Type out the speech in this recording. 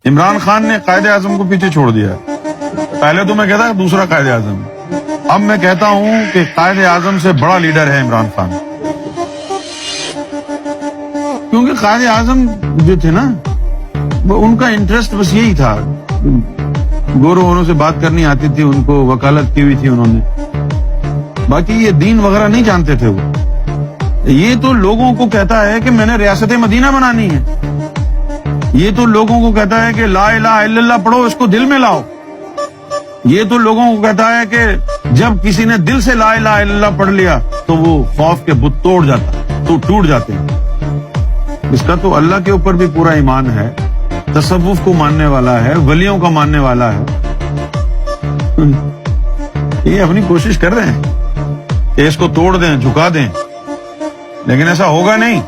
عمران خان نے قائد اعظم کو پیچھے چھوڑ دیا. پہلے تو میں کہتا دوسرا قائد اعظم, اب میں کہتا ہوں کہ قائد اعظم سے بڑا لیڈر ہے عمران خان. کیونکہ قائد اعظم جو تھے نا, وہ ان کا انٹرسٹ بس یہی تھا. گورو انہوں سے بات کرنی آتی تھی, ان کو وکالت کی ہوئی تھی انہوں نے, باقی یہ دین وغیرہ نہیں جانتے تھے. وہ یہ تو لوگوں کو کہتا ہے کہ میں نے ریاست مدینہ بنانی ہے. یہ تو لوگوں کو کہتا ہے کہ لا الہ الا اللہ پڑھو, اس کو دل میں لاؤ. یہ تو لوگوں کو کہتا ہے کہ جب کسی نے دل سے لا الہ الا اللہ پڑھ لیا تو وہ خوف کے بت ٹوٹ جاتے ہیں. اس کا تو اللہ کے اوپر بھی پورا ایمان ہے, تصوف کو ماننے والا ہے, ولیوں کا ماننے والا ہے. یہ اپنی کوشش کر رہے ہیں کہ اس کو توڑ دیں, جھکا دیں, لیکن ایسا ہوگا نہیں.